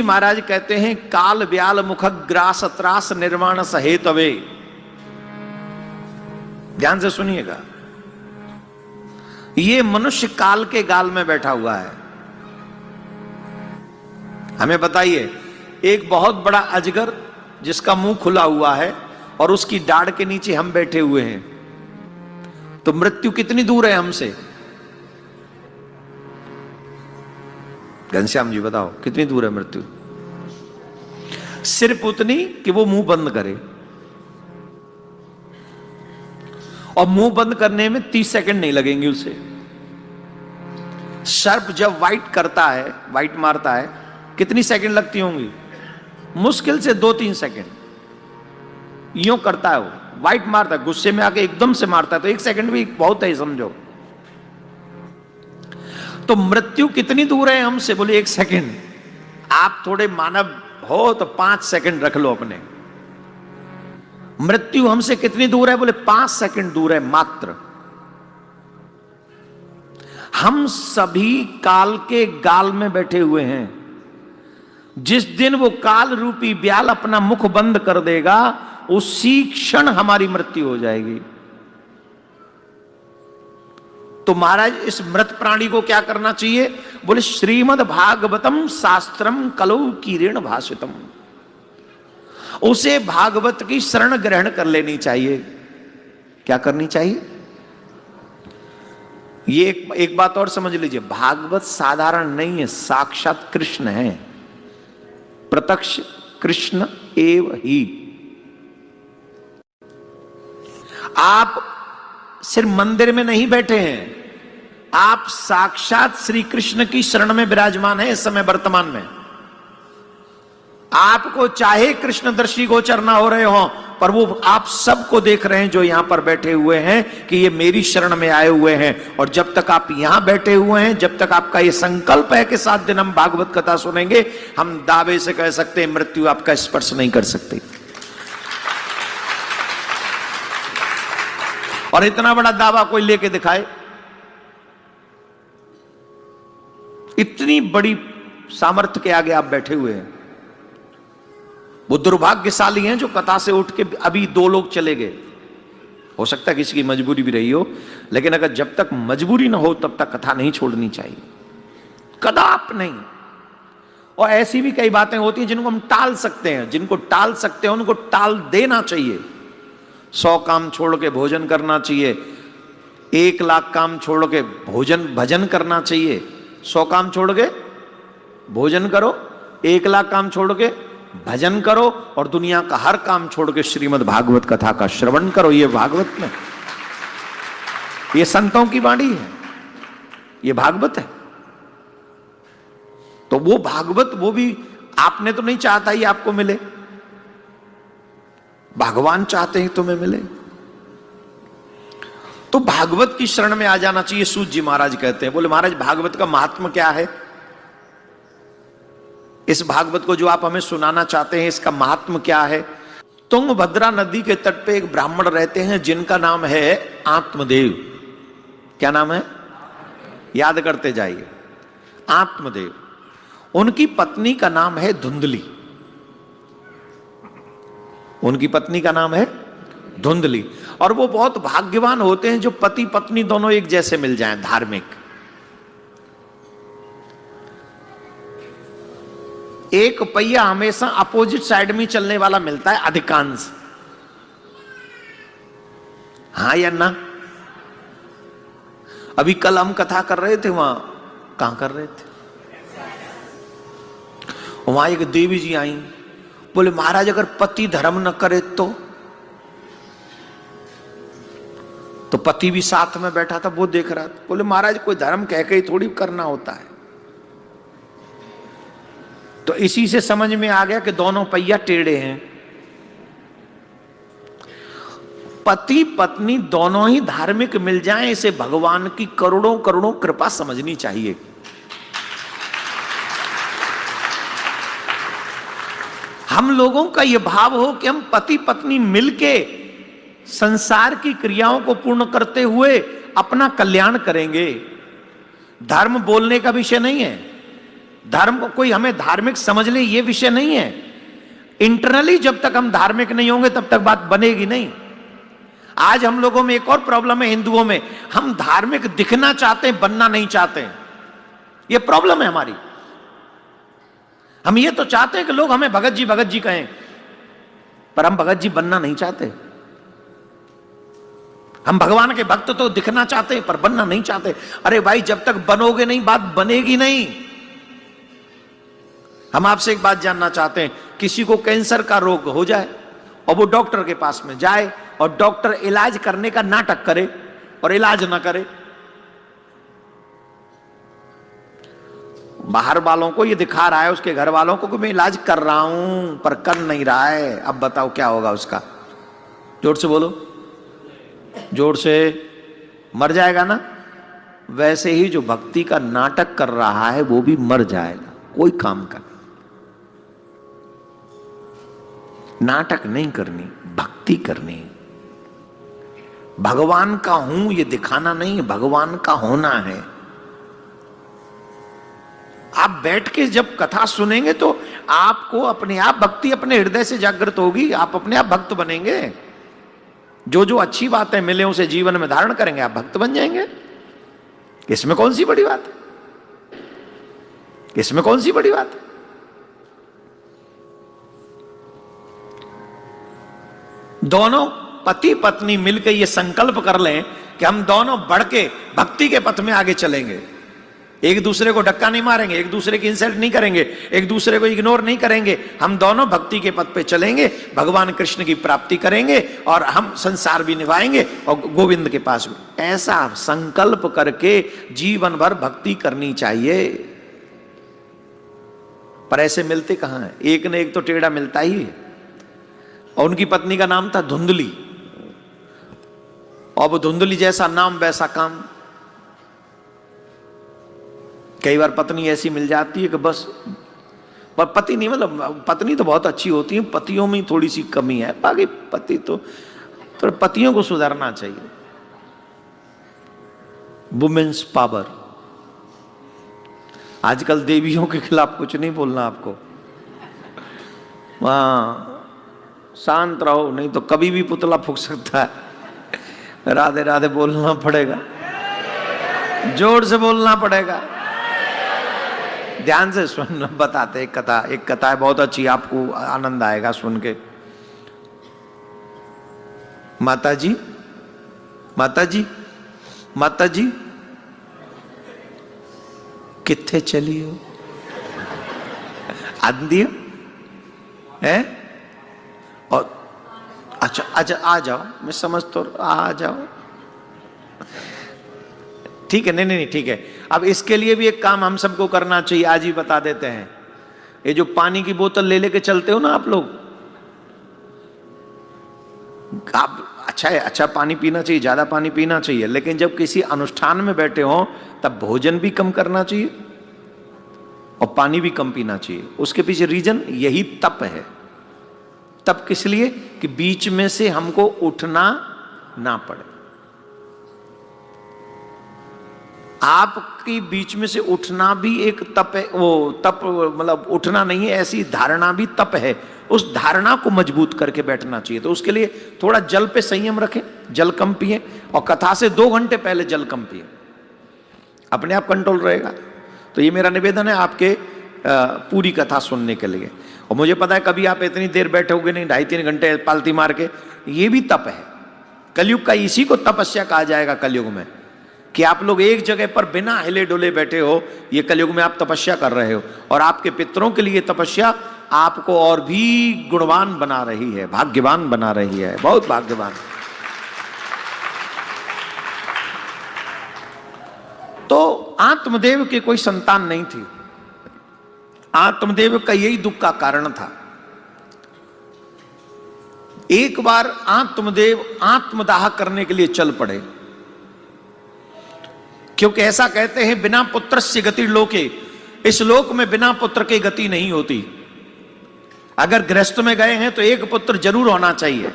महाराज कहते हैं काल व्याल मुख ग्रास त्रास निर्माण सहेतवे। ध्यान से सुनिएगा, ये मनुष्य काल के गाल में बैठा हुआ है। हमें बताइए, एक बहुत बड़ा अजगर जिसका मुंह खुला हुआ है और उसकी दाढ़ के नीचे हम बैठे हुए हैं, तो मृत्यु कितनी दूर है हमसे? घनश्याम जी बताओ, कितनी दूर है मृत्यु? सिर्फ उतनी कि वो मुंह बंद करे, और मुंह बंद करने में 30 सेकंड नहीं लगेंगे उसे। सर्प जब वाइट करता है, वाइट मारता है, कितनी सेकंड लगती होंगी? मुश्किल से 2-3 सेकंड। यूं करता है वो, वाइट मारता है, गुस्से में आके एकदम से मारता है, तो 1 सेकंड भी बहुत है, समझो। तो मृत्यु कितनी दूर है हमसे? बोले 1 सेकंड। आप थोड़े मानव हो तो 5 सेकंड रख लो अपने। मृत्यु हमसे कितनी दूर है? बोले 5 सेकंड दूर है मात्र। हम सभी काल के गाल में बैठे हुए हैं। जिस दिन वो काल रूपी व्याल अपना मुख बंद कर देगा, उसी क्षण हमारी मृत्यु हो जाएगी। तो महाराज इस मृत प्राणी को क्या करना चाहिए? बोले श्रीमद् भागवतम शास्त्रम कलौ कीरेण भाषितम। उसे भागवत की शरण ग्रहण कर लेनी चाहिए। क्या करनी चाहिए? ये एक बात और समझ लीजिए, भागवत साधारण नहीं है, साक्षात कृष्ण है, प्रत्यक्ष कृष्ण एव ही। आप सिर्फ मंदिर में नहीं बैठे हैं, आप साक्षात श्री कृष्ण की शरण में विराजमान है इस समय वर्तमान में। आपको चाहे कृष्णदर्शी गोचर ना हो रहे हो, पर वो आप सबको देख रहे हैं जो यहां पर बैठे हुए हैं कि ये मेरी शरण में आए हुए हैं। और जब तक आप यहां बैठे हुए हैं, जब तक आपका ये संकल्प है कि 7 दिन हम भागवत कथा सुनेंगे, हम दावे से कह सकते हैं मृत्यु आपका स्पर्श नहीं कर सकती। और इतना बड़ा दावा कोई लेके दिखाए, इतनी बड़ी सामर्थ्य के आगे आप बैठे हुए हैं। वो दुर्भाग्यशाली हैं जो कथा से उठ के अभी 2 लोग चले गए। हो सकता है किसी की मजबूरी भी रही हो, लेकिन अगर जब तक मजबूरी ना हो तब तक कथा नहीं छोड़नी चाहिए, कदाप नहीं। और ऐसी भी कई बातें होती हैं जिनको हम टाल सकते हैं, जिनको टाल सकते हैं उनको टाल देना चाहिए। 100 काम छोड़ के भोजन करना चाहिए, 1 लाख काम छोड़ के भजन करना चाहिए। 100 काम छोड़ के भोजन करो, 1 लाख काम छोड़ के भजन करो, और दुनिया का हर काम छोड़ के श्रीमद् भागवत कथा का श्रवण करो। ये भागवत में, ये संतों की वाणी है, ये भागवत है। तो वो भागवत, वो भी आपने तो नहीं चाहता ही आपको मिले, भगवान चाहते हैं तुम्हें मिले। तो भागवत की शरण में आ जाना चाहिए। सूत जी महाराज कहते हैं, बोले महाराज भागवत का महात्म क्या है? इस भागवत को जो आप हमें सुनाना चाहते हैं, इसका महात्म क्या है? तुंगभद्रा नदी के तट पे एक ब्राह्मण रहते हैं जिनका नाम है आत्मदेव। क्या नाम है? याद करते जाइए, आत्मदेव। उनकी पत्नी का नाम है धुंधली। उनकी पत्नी का नाम है धुंधली। और वो बहुत भाग्यवान होते हैं जो पति पत्नी दोनों एक जैसे मिल जाएं, धार्मिक। एक पहिया हमेशा अपोजिट साइड में चलने वाला मिलता है अधिकांश। हाँ या ना? अभी कल हम कथा कर रहे थे, वहां कहां कर रहे थे, वहां एक देवी जी आई, बोले महाराज अगर पति धर्म न करे तो पति भी साथ में बैठा था, वो देख रहा था। बोले महाराज कोई धर्म कह के ही थोड़ी करना होता है। तो इसी से समझ में आ गया कि दोनों पहिया टेढ़े हैं। पति पत्नी दोनों ही धार्मिक मिल जाएं, इसे भगवान की करोड़ों करोड़ों कृपा समझनी चाहिए। हम लोगों का यह भाव हो कि हम पति पत्नी मिलके संसार की क्रियाओं को पूर्ण करते हुए अपना कल्याण करेंगे। धर्म बोलने का विषय नहीं है, धर्म को कोई हमें धार्मिक समझ ले, ये विषय नहीं है। इंटरनली जब तक हम धार्मिक नहीं होंगे तब तक बात बनेगी नहीं। आज हम लोगों में एक और प्रॉब्लम है, हिंदुओं में, हम धार्मिक दिखना चाहते हैं, बनना नहीं चाहते हैं। ये प्रॉब्लम है हमारी। हम ये तो चाहते हैं कि लोग हमें भगत जी कहें, पर हम भगत जी बनना नहीं चाहते। हम भगवान के भक्त तो दिखना चाहते हैं पर बनना नहीं चाहते। अरे भाई, जब तक बनोगे नहीं बात बनेगी नहीं। हम आपसे एक बात जानना चाहते हैं, किसी को कैंसर का रोग हो जाए और वो डॉक्टर के पास में जाए और डॉक्टर इलाज करने का नाटक करे और इलाज ना करे, बाहर वालों को ये दिखा रहा है, उसके घर वालों को कि मैं इलाज कर रहा हूं पर कर नहीं रहा है, अब बताओ क्या होगा उसका? जोर से बोलो, जोर से। मर जाएगा ना? वैसे ही जो भक्ति का नाटक कर रहा है वो भी मर जाएगा, कोई काम का। नाटक नहीं करनी, भक्ति करनी। भगवान का हूं ये दिखाना नहीं, भगवान का होना है। आप बैठ के जब कथा सुनेंगे तो आपको अपने आप भक्ति अपने हृदय से जागृत होगी, आप अपने आप भक्त बनेंगे। जो जो अच्छी बातें मिले उसे जीवन में धारण करेंगे, आप भक्त बन जाएंगे। इसमें कौन सी बड़ी बात है? इसमें कौन सी बड़ी बात है? दोनों पति पत्नी मिलकर ये संकल्प कर लें कि हम दोनों बढ़ के भक्ति के पथ में आगे चलेंगे, एक दूसरे को धक्का नहीं मारेंगे, एक दूसरे की इंसल्ट नहीं करेंगे, एक दूसरे को इग्नोर नहीं करेंगे, हम दोनों भक्ति के पथ पे चलेंगे, भगवान कृष्ण की प्राप्ति करेंगे और हम संसार भी निभाएंगे और गोविंद के पास भी। ऐसा संकल्प करके जीवन भर भक्ति करनी चाहिए। पर ऐसे मिलते कहां है? एक न एक तो टेढ़ा मिलता ही है। और उनकी पत्नी का नाम था धुंधली, और वो धुंधली जैसा नाम वैसा काम। कई बार पत्नी ऐसी मिल जाती है कि बस, पर पति नहीं, मतलब पत्नी तो बहुत अच्छी होती है, पतियों में थोड़ी सी कमी है, बाकी पति तो पतियों को सुधारना चाहिए। Women's power. आजकल देवियों के खिलाफ कुछ नहीं बोलना आपको, वहां शांत रहो, नहीं तो कभी भी पुतला फूंक सकता है। राधे राधे बोलना पड़ेगा, जोर से बोलना पड़ेगा। ध्यान से सुन, बताते एक कथा है बहुत अच्छी, आपको आनंद आएगा सुन के। माताजी माताजी माताजी कित्थे चली हो? आंधी है? और अच्छा अच्छा आ जाओ, मैं समझ तो, आ जाओ। ठीक है, नहीं ठीक है। अब इसके लिए भी एक काम हम सबको करना चाहिए, आज ही बता देते हैं। ये जो पानी की बोतल ले लेके चलते हो ना आप लोग, आप अच्छा पानी पीना चाहिए, ज्यादा पानी पीना चाहिए, लेकिन जब किसी अनुष्ठान में बैठे हो तब भोजन भी कम करना चाहिए और पानी भी कम पीना चाहिए। उसके पीछे रीजन यही तप है। तप किस लिए? कि बीच में से हमको उठना ना पड़े। आपकी बीच में से उठना भी एक तप है। वो तप मतलब उठना नहीं है, ऐसी धारणा भी तप है। उस धारणा को मजबूत करके बैठना चाहिए। तो उसके लिए थोड़ा जल पे संयम रखें, जल कम पिए, और कथा से 2 घंटे पहले जल कम पिए, अपने आप कंट्रोल रहेगा। तो ये मेरा निवेदन है आपके पूरी कथा सुनने के लिए। और मुझे पता है कभी आप इतनी देर बैठोगे नहीं, 2.5-3 घंटे पालती मार के, ये भी तप है। कलयुग का इसी को तपस्या कहा जाएगा। कलयुग में कि आप लोग एक जगह पर बिना हिले डुले बैठे हो, ये कलयुग में आप तपस्या कर रहे हो। और आपके पितरों के लिए तपस्या आपको और भी गुणवान बना रही है, भाग्यवान बना रही है, बहुत भाग्यवान। तो आत्मदेव के कोई संतान नहीं थी। आत्मदेव का यही दुख का कारण था। एक बार आत्मदेव आत्मदाह करने के लिए चल पड़े, क्योंकि ऐसा कहते हैं बिना पुत्रस्य गति लोके, इस लोक में बिना पुत्र के गति नहीं होती। अगर गृहस्थ में गए हैं तो एक पुत्र जरूर होना चाहिए।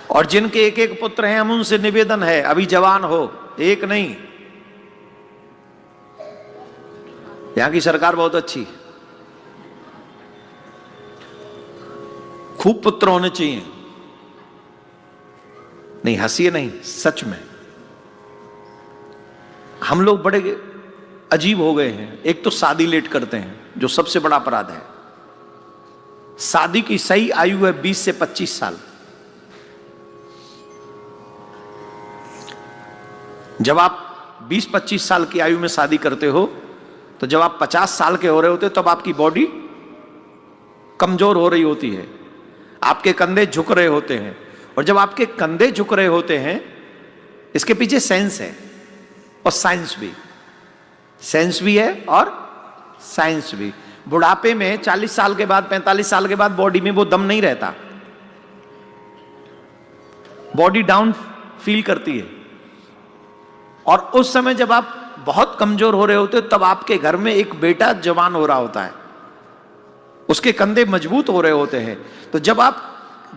और जिनके एक एक पुत्र हैं, हम उनसे निवेदन है, अभी जवान हो, एक नहीं, यहां की सरकार बहुत अच्छी है, खूब पुत्र होने चाहिए। नहीं हंसिए नहीं, सच में हम लोग बड़े अजीब हो गए हैं। एक तो शादी लेट करते हैं, जो सबसे बड़ा अपराध है। शादी की सही आयु है 20 से 25 साल। जब आप 20-25 साल की आयु में शादी करते हो, तो जब आप 50 साल के हो रहे होते हो, तब आपकी बॉडी कमजोर हो रही होती है, आपके कंधे झुक रहे होते हैं। और जब आपके कंधे झुक रहे होते हैं, इसके पीछे साइंस है और साइंस भी, साइंस भी है और साइंस भी। बुढ़ापे में 40 साल के बाद, 45 साल के बाद बॉडी में वो दम नहीं रहता, बॉडी डाउन फील करती है। और उस समय जब आप बहुत कमजोर हो रहे होते हो, तब आपके घर में एक बेटा जवान हो रहा होता है, उसके कंधे मजबूत हो रहे होते हैं। तो जब आप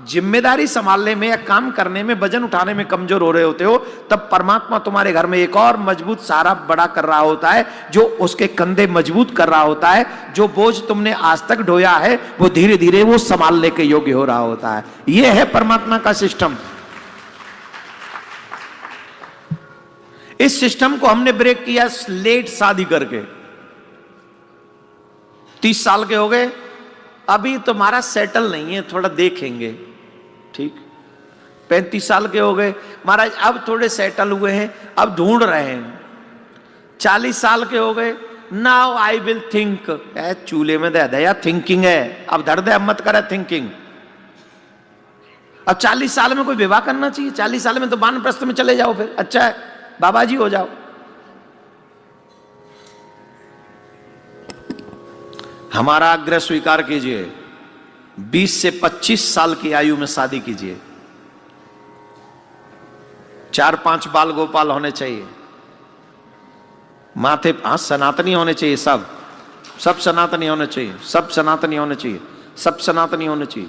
जिम्मेदारी संभालने में या काम करने में, वजन उठाने में कमजोर हो रहे होते हो, तब परमात्मा तुम्हारे घर में एक और मजबूत सहारा बड़ा कर रहा होता है, जो उसके कंधे मजबूत कर रहा होता है। जो बोझ तुमने आज तक ढोया है, वो धीरे धीरे वो संभालने के योग्य हो रहा होता है। यह है परमात्मा का सिस्टम। इस सिस्टम को हमने ब्रेक किया लेट शादी करके। 30 साल के हो गए, अभी तुम्हारा सेटल नहीं है, थोड़ा देखेंगे, ठीक। 35 साल के हो गए, महाराज अब थोड़े सेटल हुए हैं, अब ढूंढ रहे हैं। 40 साल के हो गए, नाउ आई विल थिंक। चूल्हे में दे दया थिंकिंग है, अब धर दे, अब मत करे थिंकिंग। अब 40 साल में कोई विवाह करना चाहिए? 40 साल में तो वानप्रस्थ में चले जाओ, फिर अच्छा है, बाबा जी हो जाओ। हमारा आग्रह स्वीकार कीजिए, 20 से 25 साल की आयु में शादी कीजिए। 4-5 बाल गोपाल होने चाहिए, माथे सनातनी होने चाहिए, सब सनातनी होने चाहिए, सब सनातनी होने चाहिए, सब सनातनी होने चाहिए।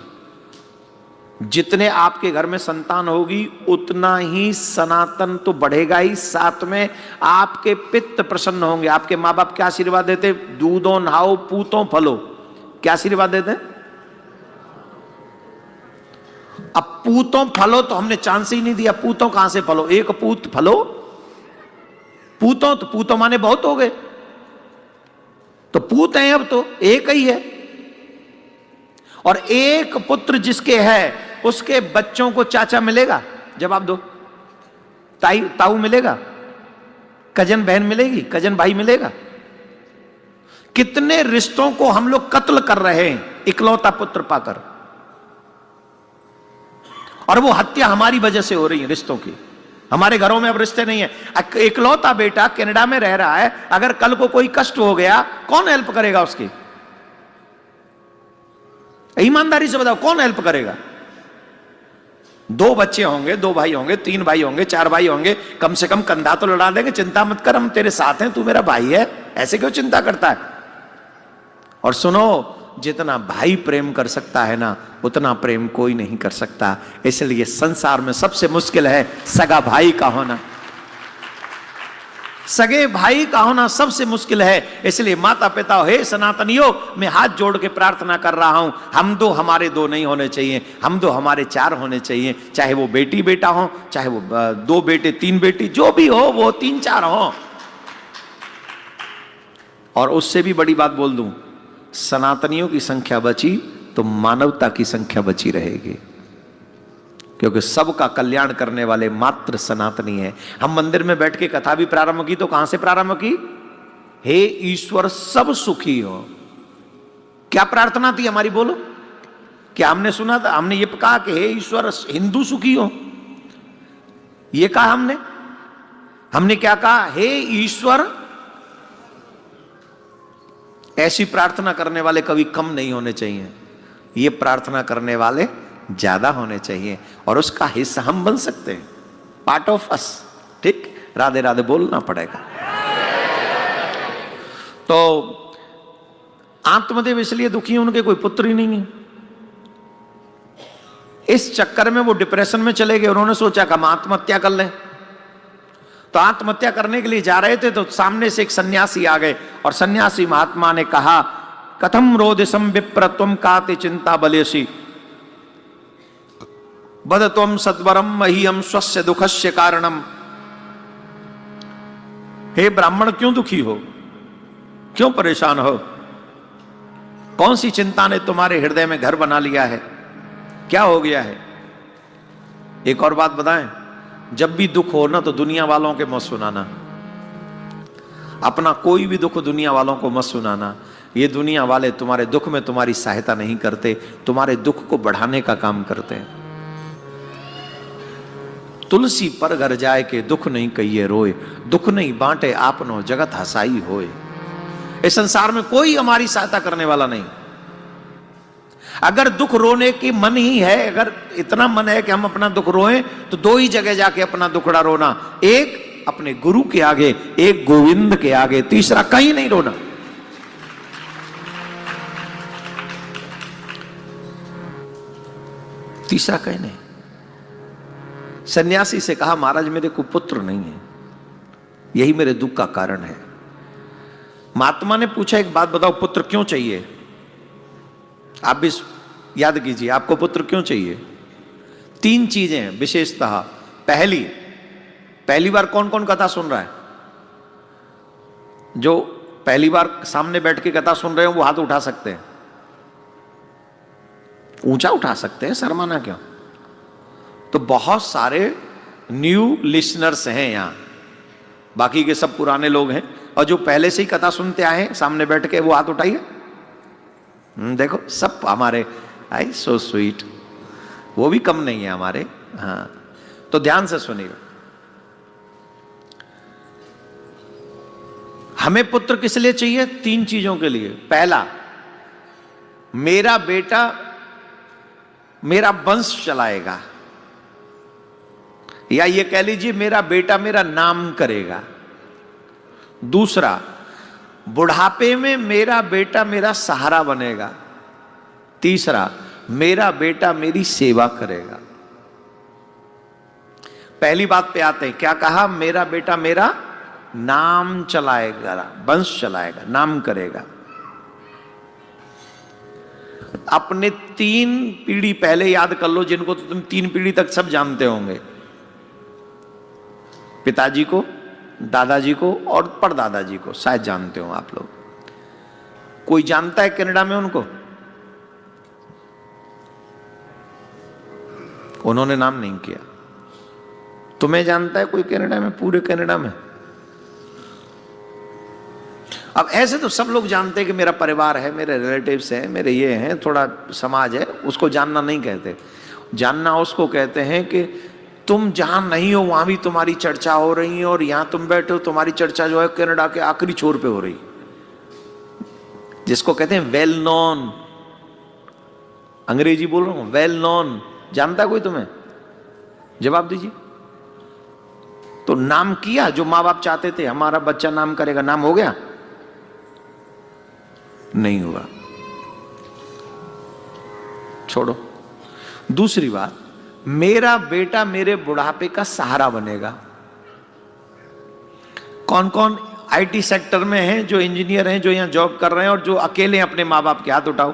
जितने आपके घर में संतान होगी, उतना ही सनातन तो बढ़ेगा ही, साथ में आपके पित्त प्रसन्न होंगे। आपके माँ बाप क्या आशीर्वाद देते? दूधो नहाओ पूतों फलो। क्या आशीर्वाद देते? अब पूतों फलो तो हमने चांस ही नहीं दिया, पूतों कहां से फलो? एक पूत फलो, पूतों तो पूतों माने बहुत हो गए, तो पूत हैं अब तो एक ही है। और एक पुत्र जिसके है, उसके बच्चों को चाचा मिलेगा? जवाब दो। ताऊ मिलेगा? कजन बहन मिलेगी? कजन भाई मिलेगा? कितने रिश्तों को हम लोग कत्ल कर रहे हैं इकलौता पुत्र पाकर, और वो हत्या हमारी वजह से हो रही है रिश्तों की। हमारे घरों में अब रिश्ते नहीं है। इकलौता बेटा कनाडा में रह रहा है, अगर कल को कोई कष्ट हो गया, कौन हेल्प करेगा उसकी? ईमानदारी से बताओ, कौन हेल्प करेगा? 2 बच्चे होंगे, 2 भाई होंगे, 3 भाई होंगे, 4 भाई होंगे, कम से कम कंधा तो लड़ा देंगे, चिंता मत कर, हम तेरे साथ हैं, तू मेरा भाई है, ऐसे क्यों चिंता करता है? और सुनो, जितना भाई प्रेम कर सकता है ना, उतना प्रेम कोई नहीं कर सकता। इसलिए संसार में सबसे मुश्किल है सगा भाई का होना। सगे भाई का होना सबसे मुश्किल है। इसलिए माता पिता, हे सनातनियों, मैं हाथ जोड़ के प्रार्थना कर रहा हूं, हम दो हमारे 2 नहीं होने चाहिए, हम दो हमारे 4 होने चाहिए। चाहे वो बेटी बेटा हो, चाहे वो 2 बेटे 3 बेटी, जो भी हो, वो 3-4 हो। और उससे भी बड़ी बात बोल दूं, सनातनियों की संख्या बची तो मानवता की संख्या बची रहेगी, क्योंकि सबका कल्याण करने वाले मात्र सनातनी है। हम मंदिर में बैठ के कथा भी प्रारंभ की तो कहां से प्रारंभ की? हे ईश्वर सब सुखी हो। क्या प्रार्थना थी हमारी? बोलो, क्या हमने सुना था? हमने ये कहा कि हे ईश्वर हिंदू सुखी हो? ये कहा हमने क्या कहा? हे ईश्वर। ऐसी प्रार्थना करने वाले कभी कम नहीं होने चाहिए, ये प्रार्थना करने वाले ज्यादा होने चाहिए, और उसका हिस्सा हम बन सकते हैं, पार्ट ऑफ अस। ठीक, राधे राधे बोलना पड़ेगा। तो आत्मदेव इसलिए दुखी हैं, उनके कोई पुत्र ही नहीं है। इस चक्कर में वो डिप्रेशन में चले गए। उन्होंने सोचा कि हम आत्महत्या कर लें। तो आत्महत्या करने के लिए जा रहे थे, तो सामने से एक सन्यासी आ गए और सन्यासी महात्मा ने कहा, कथम रोदिसम विप्र त्वम काति चिंता बलेसी बद त्वम सद्वरम मह्यम स्वस्य दुखस्य कारणम। हे ब्राह्मण, क्यों दुखी हो, क्यों परेशान हो? कौन सी चिंता ने तुम्हारे हृदय में घर बना लिया है? क्या हो गया है? एक और बात बताएं, जब भी दुख हो ना तो दुनिया वालों के मत सुनाना। अपना कोई भी दुख दुनिया वालों को मत सुनाना। ये दुनिया वाले तुम्हारे दुख में तुम्हारी सहायता नहीं करते, तुम्हारे दुख को बढ़ाने का काम करते हैं। तुलसी पर घर जाए के दुख नहीं कहिए रोए, दुख नहीं बांटे आपनो जगत हसाई होए। इस संसार में कोई हमारी सहायता करने वाला नहीं। अगर दुख रोने की मन ही है, अगर इतना मन है कि हम अपना दुख रोएं, तो दो ही जगह जाके अपना दुखड़ा रोना, एक अपने गुरु के आगे, एक गोविंद के आगे, तीसरा कहीं नहीं रोना। तीसरा कहीं नहीं। सन्यासी से कहा, महाराज मेरे को पुत्र नहीं है, यही मेरे दुख का कारण है। महात्मा ने पूछा, एक बात बताओ, पुत्र क्यों चाहिए? आप भी याद कीजिए, आपको पुत्र क्यों चाहिए? तीन चीजें हैं विशेषतः। पहली बार कौन कौन कथा सुन रहा है? जो पहली बार सामने बैठ के कथा सुन रहे हो वो हाथ उठा सकते हैं, ऊंचा उठा सकते हैं, शर्माना क्यों? तो बहुत सारे न्यू लिसनर्स हैं यहां, बाकी के सब पुराने लोग हैं, और जो पहले से ही कथा सुनते आए हैं सामने बैठ के, वो हाथ उठाइए। देखो सब हमारे, आई सो स्वीट, वो भी कम नहीं है हमारे। हाँ, तो ध्यान से सुनिए। हमें पुत्र किस लिए चाहिए? तीन चीजों के लिए। पहला, मेरा बेटा मेरा वंश चलाएगा, या ये कह लीजिए मेरा बेटा मेरा नाम करेगा। दूसरा, बुढ़ापे में मेरा बेटा मेरा सहारा बनेगा। तीसरा, मेरा बेटा मेरी सेवा करेगा। पहली बात पे आते हैं, क्या कहा? मेरा बेटा मेरा नाम चलाएगा, वंश चलाएगा, नाम करेगा। अपने 3 पीढ़ी पहले याद कर लो, जिनको तो तुम 3 पीढ़ी तक सब जानते होंगे। पिताजी को, दादाजी को और परदादाजी को शायद जानते हो आप लोग। कोई जानता है कनाडा में उनको? उन्होंने नाम नहीं किया। तुम्हें जानता है कोई कनाडा में? पूरे कनाडा में? अब ऐसे तो सब लोग जानते हैं कि मेरा परिवार है, मेरे रिलेटिव्स हैं, मेरे ये हैं, थोड़ा समाज है, उसको जानना नहीं कहते। जानना उसको कहते हैं कि तुम जहां नहीं हो वहां भी तुम्हारी चर्चा हो रही है, और यहां तुम बैठे हो, तुम्हारी चर्चा जो है कनाडा के आखिरी छोर पे हो रही, जिसको कहते हैं वेल नोन। अंग्रेजी बोल रहा हूं, वेल नोन। जानता कोई तुम्हें? जवाब दीजिए। तो नाम किया जो मां बाप चाहते थे, हमारा बच्चा नाम करेगा, नाम हो गया? नहीं हुआ, छोड़ो। दूसरी बात, मेरा बेटा मेरे बुढ़ापे का सहारा बनेगा। कौन कौन आईटी सेक्टर में हैं, जो इंजीनियर हैं, जो यहां जॉब कर रहे हैं और जो अकेले हैं अपने मां बाप के? हाथ उठाओ।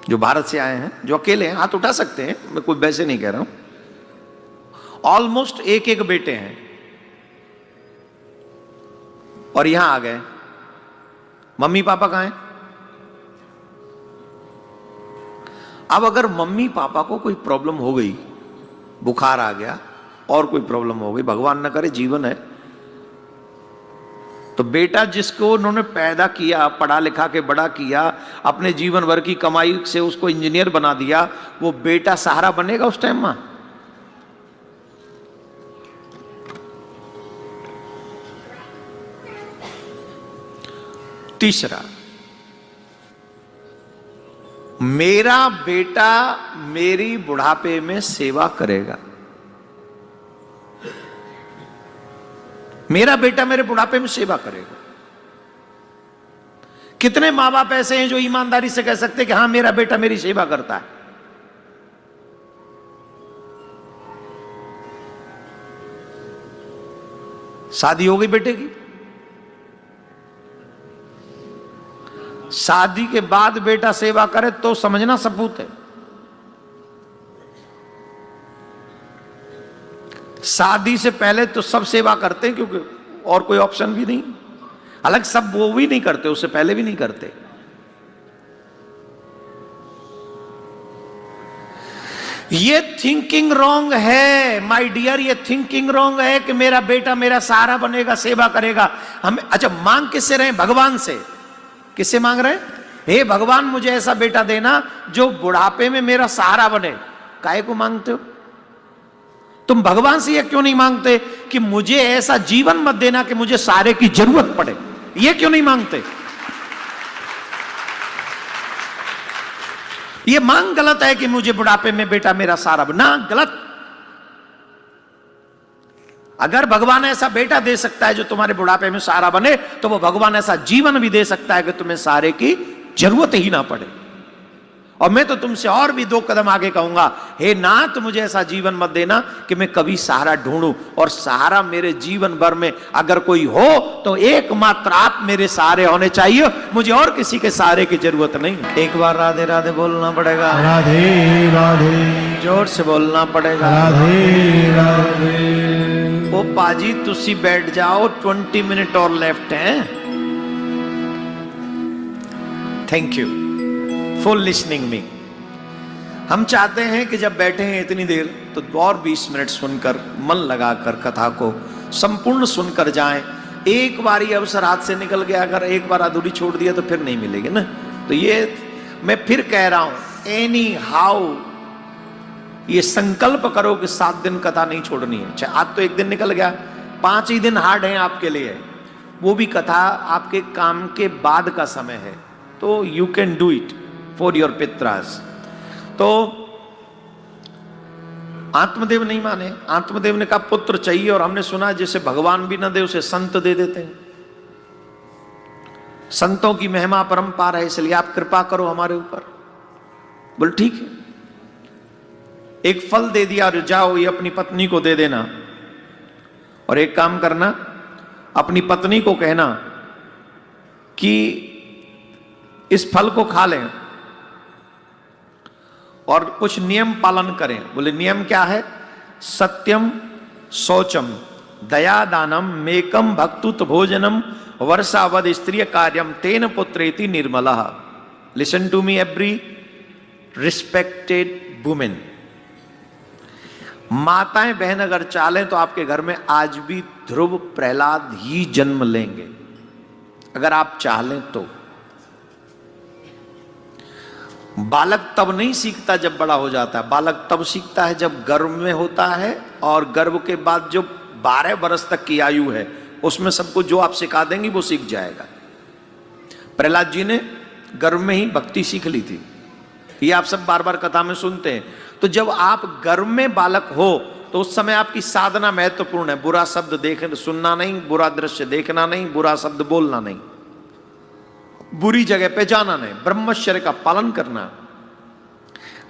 जो भारत से आए हैं, जो अकेले हैं, हाथ उठा सकते हैं, मैं कोई वैसे नहीं कह रहा हूं। ऑलमोस्ट एक एक बेटे हैं और यहां आ गए। मम्मी पापा कहां हैं? अब अगर मम्मी पापा को कोई प्रॉब्लम हो गई, बुखार आ गया और कोई प्रॉब्लम हो गई, भगवान न करे, जीवन है, तो बेटा जिसको उन्होंने पैदा किया, पढ़ा लिखा के बड़ा किया, अपने जीवन भर की कमाई से उसको इंजीनियर बना दिया, वो बेटा सहारा बनेगा उस टाइम में? तीसरा, मेरा बेटा मेरी बुढ़ापे में सेवा करेगा। मेरा बेटा मेरे बुढ़ापे में सेवा करेगा। कितने मां बाप ऐसे हैं जो ईमानदारी से कह सकते हैं कि हां मेरा बेटा मेरी सेवा करता है? शादी हो गई बेटे की, शादी के बाद बेटा सेवा करे तो समझना सपूत है। शादी से पहले तो सब सेवा करते हैं, क्योंकि और कोई ऑप्शन भी नहीं। अलग सब वो भी नहीं करते, उससे पहले भी नहीं करते। ये थिंकिंग रॉन्ग है माय डियर, ये थिंकिंग रॉन्ग है कि मेरा बेटा मेरा सहारा बनेगा, सेवा करेगा। हम अच्छा मांग किससे रहे? भगवान से। किससे मांग रहे? हे भगवान मुझे ऐसा बेटा देना जो बुढ़ापे में मेरा सहारा बने। काहे को मांगते हो तुम? भगवान से ये क्यों नहीं मांगते कि मुझे ऐसा जीवन मत देना कि मुझे सहारे की जरूरत पड़े? ये क्यों नहीं मांगते? ये मांग गलत है कि मुझे बुढ़ापे में बेटा मेरा सहारा बना, गलत। अगर भगवान ऐसा बेटा दे सकता है जो तुम्हारे बुढ़ापे में सहारा बने, तो वो भगवान ऐसा जीवन भी दे सकता है कि तुम्हें सहारे की जरूरत ही ना पड़े। और मैं तो तुमसे और भी 2 कदम आगे कहूंगा, हे नाथ मुझे ऐसा जीवन मत देना कि मैं कभी सहारा ढूंढूं, और सहारा मेरे जीवन भर में अगर कोई हो तो एकमात्र आप मेरे सहारे होने चाहिए, मुझे और किसी के सहारे की जरूरत नहीं। एक बार राधे राधे बोलना पड़ेगा, राधे राधे, जोर से बोलना पड़ेगा, राधे राधे। ओ पाजी तुसी बैठ जाओ, 20 मिनट और लेफ्ट हैं। Thank you for listening me. हम चाहते हैं कि जब बैठे हैं इतनी देर तो और 20 मिनट सुनकर, मन लगाकर कथा को संपूर्ण सुनकर जाएं। एक बार ये अवसर हाथ से निकल गया, अगर एक बार अधूरी छोड़ दिया तो फिर नहीं मिलेगी ना। तो ये मैं फिर कह रहा हूं, एनी हाउ ये संकल्प करो कि 7 दिन कथा नहीं छोड़नी है। अच्छा आज तो एक दिन निकल गया, 5 ही दिन हार्ड हैं आपके लिए, वो भी कथा आपके काम के बाद का समय है, तो you can do it for your पित्रास। तो आत्मदेव नहीं माने, आत्मदेव ने कहा पुत्र चाहिए, और हमने सुना जिसे भगवान भी न दे उसे संत दे देते हैं। संतों की महिमा परंपार है, इसलिए आप कृपा करो हमारे ऊपर। बोल ठीक है, एक फल दे दिया और जाओ ये अपनी पत्नी को दे देना, और एक काम करना, अपनी पत्नी को कहना कि इस फल को खा लें और कुछ नियम पालन करें। बोले नियम क्या है? सत्यम शौचम दया दानम मेकम भक्तुत भोजनम वर्षावद स्त्रीय कार्यम तेन पुत्रेति निर्मला। Listen to me every respected women. माताएं बहन अगर चालें तो आपके घर में आज भी ध्रुव प्रहलाद ही जन्म लेंगे, अगर आप चाहें तो। बालक तब नहीं सीखता जब बड़ा हो जाता है, बालक तब सीखता है जब गर्भ में होता है, और गर्भ के बाद जो 12 वर्ष तक की आयु है उसमें सबको जो आप सिखा देंगी वो सीख जाएगा। प्रहलाद जी ने गर्भ में ही भक्ति सीख ली थी, ये आप सब बार बार कथा में सुनते हैं। तो जब आप गर्भ में बालक हो तो उस समय आपकी साधना महत्वपूर्ण है। बुरा शब्द सुनना नहीं, बुरा दृश्य देखना नहीं, बुरा शब्द बोलना नहीं, बुरी जगह पे जाना नहीं, ब्रह्मचर्य का पालन करना।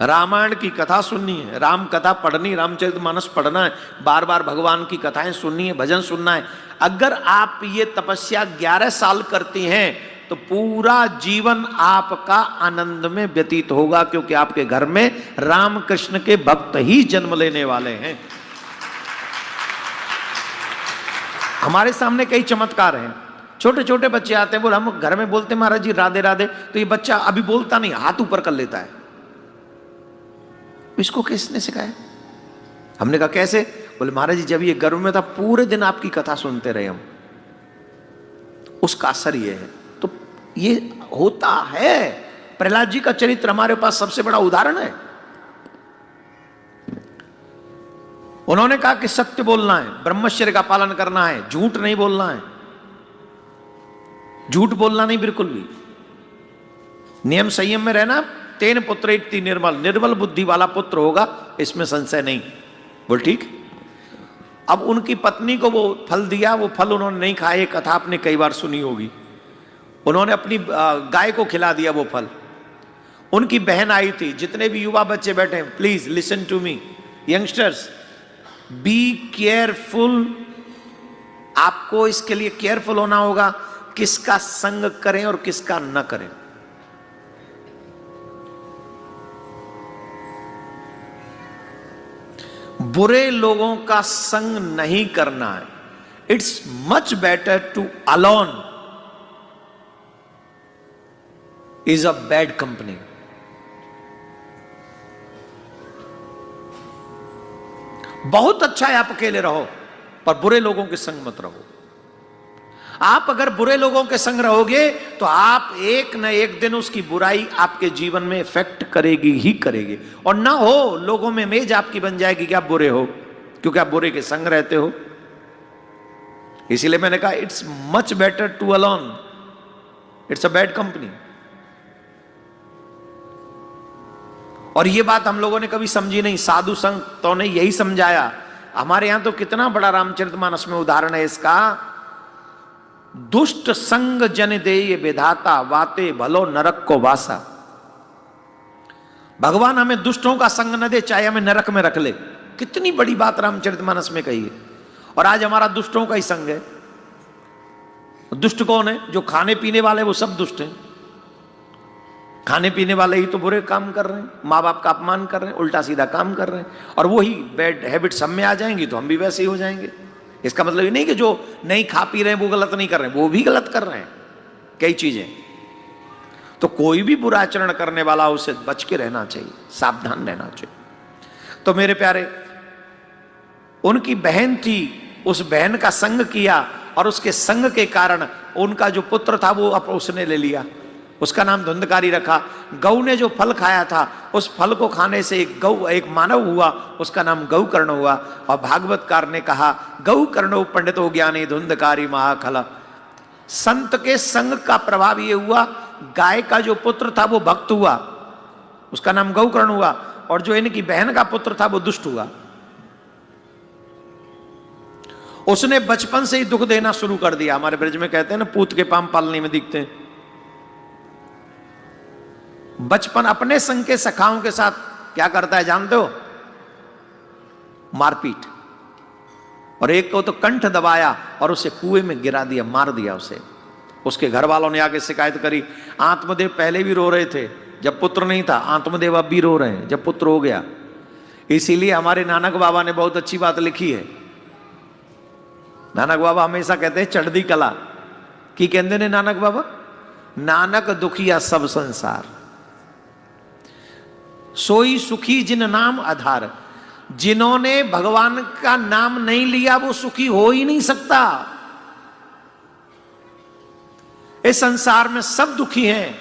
रामायण की कथा सुननी है, राम कथा पढ़नी, रामचरितमानस पढ़ना है, बार बार भगवान की कथाएं सुननी है, भजन सुनना है। अगर आप ये तपस्या 11 साल करती हैं तो पूरा जीवन आपका आनंद में व्यतीत होगा, क्योंकि आपके घर में राम कृष्ण के भक्त ही जन्म लेने वाले हैं। हमारे सामने कई चमत्कार हैं। छोटे छोटे बच्चे आते हैं, बोल हम घर में बोलते महाराज जी राधे राधे, तो ये बच्चा अभी बोलता नहीं, हाथ ऊपर कर लेता है। इसको किसने सिखाया? हमने कहा कैसे? बोले महाराज जी जब ये गर्भ में था पूरे दिन आपकी कथा सुनते रहे हम, उसका असर ये है। तो ये होता है। प्रहलाद जी का चरित्र हमारे पास सबसे बड़ा उदाहरण है। उन्होंने कहा कि सत्य बोलना है, ब्रह्मचर्य का पालन करना है, झूठ नहीं बोलना है, झूठ बोलना नहीं बिल्कुल भी, नियम संयम में रहना। तेन पुत्रेति निर्मल, निर्मल बुद्धि वाला पुत्र होगा, इसमें संशय नहीं। बोल ठीक। अब उनकी पत्नी को वो फल दिया, वो फल उन्होंने नहीं खाया, ये कथा आपने कई बार सुनी होगी। उन्होंने अपनी गाय को खिला दिया वो फल। उनकी बहन आई थी। जितने भी युवा बच्चे बैठे हैं please listen to me youngsters, be careful. आपको इसके लिए केयरफुल होना होगा किसका संग करें और किसका न करें। बुरे लोगों का संग नहीं करना है। It's much better to alone is a bad company. बहुत अच्छा है आप अकेले रहो, पर बुरे लोगों के संग मत रहो। आप अगर बुरे लोगों के संग रहोगे तो आप एक न एक दिन उसकी बुराई आपके जीवन में इफेक्ट करेगी ही करेगी, और ना हो लोगों में इमेज आपकी बन जाएगी कि आप बुरे हो, क्योंकि आप बुरे के संग रहते हो। इसीलिए मैंने कहा it's much better to alone, it's a bad company. और ये बात हम लोगों ने कभी समझी नहीं, साधु संतों ने यही समझाया। हमारे यहां तो कितना बड़ा रामचरितमानस में उदाहरण है इसका। दुष्ट संग जन देय विधाता, वाते भलो नरक को वासा। भगवान हमें दुष्टों का संग न दे, चाहे हमें नरक में रख ले। कितनी बड़ी बात रामचरितमानस में कही है। और आज हमारा दुष्टों का ही संग है। दुष्ट कौन है? जो खाने पीने वाले, वो सब दुष्ट हैं। खाने पीने वाले ही तो बुरे काम कर रहे हैं, माँ बाप का अपमान कर रहे हैं, उल्टा सीधा काम कर रहे हैं, और वही बैड हैबिट्स हम में आ जाएंगी तो हम भी वैसे ही हो जाएंगे। इसका मतलब ये नहीं कि जो नहीं खा पी रहे हैं वो गलत नहीं कर रहे हैं, वो भी गलत कर रहे हैं कई चीजें। तो कोई भी बुरा आचरण करने वाला उसे बच के रहना चाहिए, सावधान रहना चाहिए। तो मेरे प्यारे, उनकी बहन थी, उस बहन का संग किया, और उसके संग के कारण उनका जो पुत्र था वो उसने ले लिया। उसका नाम धुंधकारी रखा। गौ ने जो फल खाया था, उस फल को खाने से एक मानव हुआ, उसका नाम गौकर्ण हुआ। और भागवतकार ने कहा, गौकर्णो पंडितो ज्ञानी धुंधकारी महाखला। संत के संग का प्रभाव ये हुआ, गाय का जो पुत्र था वो भक्त हुआ, उसका नाम गौकर्ण हुआ, और जो इनकी बहन का पुत्र था वो दुष्ट हुआ। उसने बचपन से ही दुख देना शुरू कर दिया। हमारे ब्रज में कहते हैं ना, पूत के पाम पालने में दिखते हैं। बचपन अपने संग के सखाओं के साथ क्या करता है जानते हो? मारपीट। और एक को तो कंठ दबाया और उसे कुएं में गिरा दिया, मार दिया उसे। उसके घर वालों ने आके शिकायत करी। आत्मदेव पहले भी रो रहे थे जब पुत्र नहीं था, आत्मदेव अब भी रो रहे हैं जब पुत्र हो गया। इसीलिए हमारे नानक बाबा ने बहुत अच्छी बात लिखी है। नानक बाबा हमेशा कहते हैं चढ़दी कला की कहते ने नानक बाबा, नानक दुखिया सब संसार, सोई सुखी जिन नाम आधार। जिन्होंने भगवान का नाम नहीं लिया वो सुखी हो ही नहीं सकता। इस संसार में सब दुखी हैं।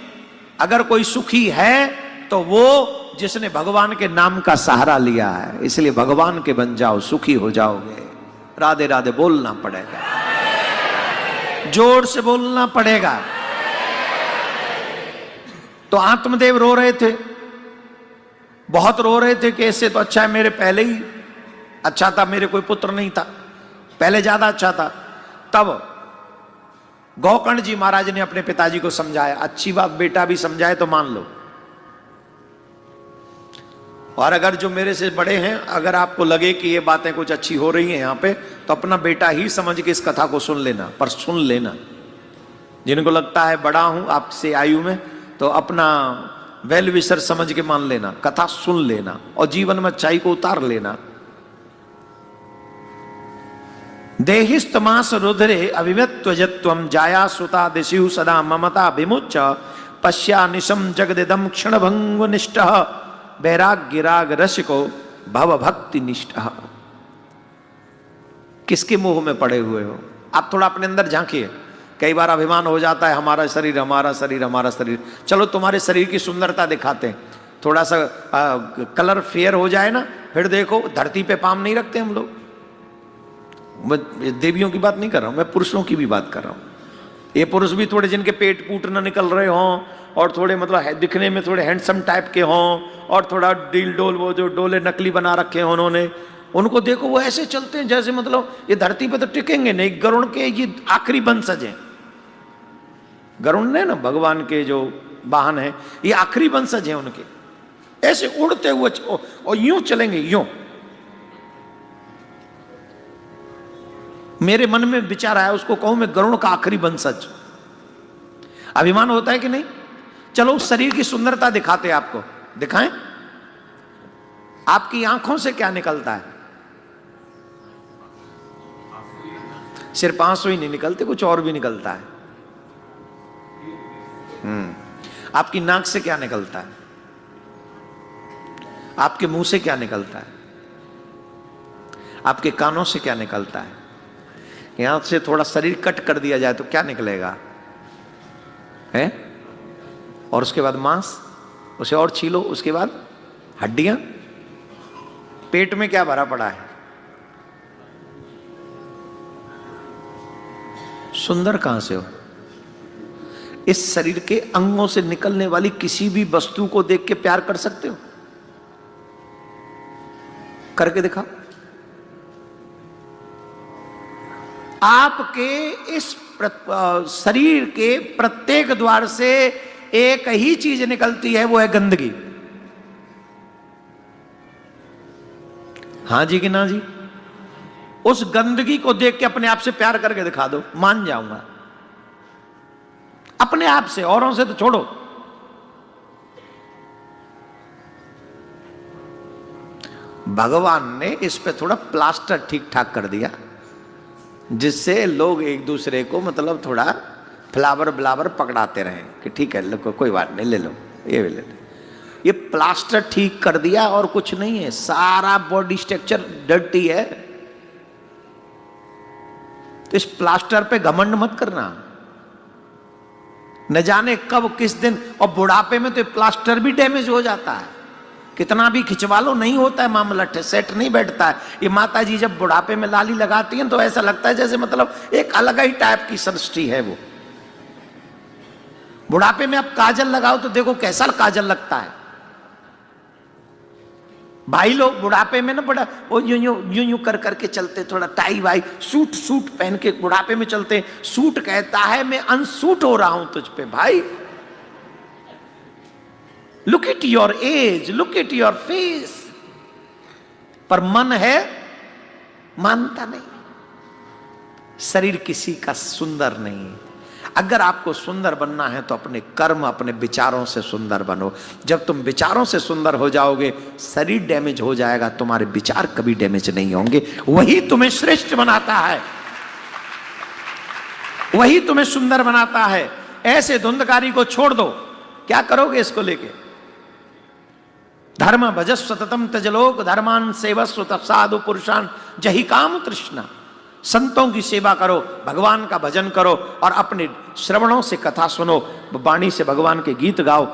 अगर कोई सुखी है तो वो जिसने भगवान के नाम का सहारा लिया है। इसलिए भगवान के बन जाओ, सुखी हो जाओगे। राधे राधे बोलना पड़ेगा, जोर से बोलना पड़ेगा। तो आत्मदेव रो रहे थे, बहुत रो रहे थे कि इससे तो अच्छा है मेरे पहले ही अच्छा था, मेरे कोई पुत्र नहीं था, पहले ज्यादा अच्छा था। तब गौकर्ण जी महाराज ने अपने पिताजी को समझाया। अच्छी बात बेटा भी समझाए तो मान लो। और अगर जो मेरे से बड़े हैं, अगर आपको लगे कि ये बातें कुछ अच्छी हो रही हैं यहां पे, तो अपना बेटा ही समझ के इस कथा को सुन लेना, पर सुन लेना। जिनको लगता है बड़ा हूं आपसे आयु में, तो अपना वेल विशर समझ के मान लेना, कथा सुन लेना और जीवन में अच्छाई को उतार लेना। देहिस्तमास रुद्रे अभिव्यक्त्वजत्वम जाया सुता दिशु सदा ममता विमुच्च पश्या निशम जगदिदम क्षण भंग निष्ठ वैराग्य राग रसिको भव भक्ति निष्ठ। किसके मोह में पड़े हुए हो आप? थोड़ा अपने अंदर झांकिए। कई बार अभिमान हो जाता है, हमारा शरीर हमारा शरीर हमारा शरीर। चलो तुम्हारे शरीर की सुंदरता दिखाते हैं, थोड़ा सा कलर फेयर हो जाए ना, फिर देखो। धरती पे पाम नहीं रखते हम लोग। मैं देवियों की बात नहीं कर रहा हूं, मैं पुरुषों की भी बात कर रहा हूं। ये पुरुष भी थोड़े जिनके पेट पूट न निकल रहे हों, और थोड़े मतलब दिखने में थोड़े हैंडसम टाइप के हों, और थोड़ा डील डोल वो जो डोले नकली बना रखे हैं उन्होंने, उनको देखो वो ऐसे चलते हैं जैसे मतलब ये धरती पे तो टिकेंगे नहीं। गरुड़ के ये आखिरी वंशज हैं। गरुड़ ने ना भगवान के जो वाहन है, ये आखिरी वंशज हैं उनके। ऐसे उड़ते हुए और यूं चलेंगे, यूं। मेरे मन में विचार आया, उसको कहूं मैं गरुड़ का आखिरी वंशज। अभिमान होता है कि नहीं? चलो उस शरीर की सुंदरता दिखाते हैं आपको, दिखाएं। आपकी आंखों से क्या निकलता है? सिर्फ आंसू ही नहीं निकलते, कुछ और भी निकलता है। आपकी नाक से क्या निकलता है? आपके मुंह से क्या निकलता है? आपके कानों से क्या निकलता है? यहां से थोड़ा शरीर कट कर दिया जाए तो क्या निकलेगा? है? और उसके बाद मांस, उसे और छीलो, उसके बाद हड्डियां। पेट में क्या भरा पड़ा है? सुंदर कहां से हो? इस शरीर के अंगों से निकलने वाली किसी भी वस्तु को देख के प्यार कर सकते हो? करके दिखाओ। आपके इस शरीर के प्रत्येक द्वार से एक ही चीज निकलती है, वो है गंदगी। हां जी कि ना जी? उस गंदगी को देख के अपने आप से प्यार करके दिखा दो, मान जाऊंगा। अपने आप से, औरों से तो छोड़ो। भगवान ने इस पे थोड़ा प्लास्टर ठीक ठाक कर दिया, जिससे लोग एक दूसरे को मतलब थोड़ा फ्लावर ब्लावर पकड़ाते रहे कि ठीक है, कोई बात नहीं, ले लो, ये भी ले लो। ये प्लास्टर ठीक कर दिया और कुछ नहीं है, सारा बॉडी स्ट्रक्चर डर्टी है। तो इस प्लास्टर पे घमंड मत करना। न जाने कब किस दिन, और बुढ़ापे में तो प्लास्टर भी डैमेज हो जाता है, कितना भी खिंचवा लो नहीं होता है मामला, सेट नहीं बैठता है। ये माता जी जब बुढ़ापे में लाली लगाती हैं तो ऐसा लगता है जैसे मतलब एक अलग ही टाइप की सृष्टि है वो। बुढ़ापे में आप काजल लगाओ तो देखो कैसा काजल लगता है। भाई लोग बुढ़ापे में ना बड़ा वो यूं कर करके चलते, थोड़ा टाई वाई सूट पहन के बुढ़ापे में चलते। सूट कहता है मैं अनसूट हो रहा हूं तुझ पे भाई। Look at your age, look at your face. पर मन है मानता नहीं। शरीर किसी का सुंदर नहीं। अगर आपको सुंदर बनना है तो अपने कर्म, अपने विचारों से सुंदर बनो। जब तुम विचारों से सुंदर हो जाओगे, शरीर डैमेज हो जाएगा, तुम्हारे विचार कभी डैमेज नहीं होंगे। वही तुम्हें श्रेष्ठ बनाता है, वही तुम्हें सुंदर बनाता है। ऐसे धुंधकारी को छोड़ दो। क्या करोगे इसको लेके? धर्म भजस्व सततम त्यजलोक धर्मान सेवस्व तत्साधु पुरुषान जहि काम तृष्णा। संतों की सेवा करो, भगवान का भजन करो और अपने श्रवणों से कथा सुनो, वाणी से भगवान के गीत गाओ।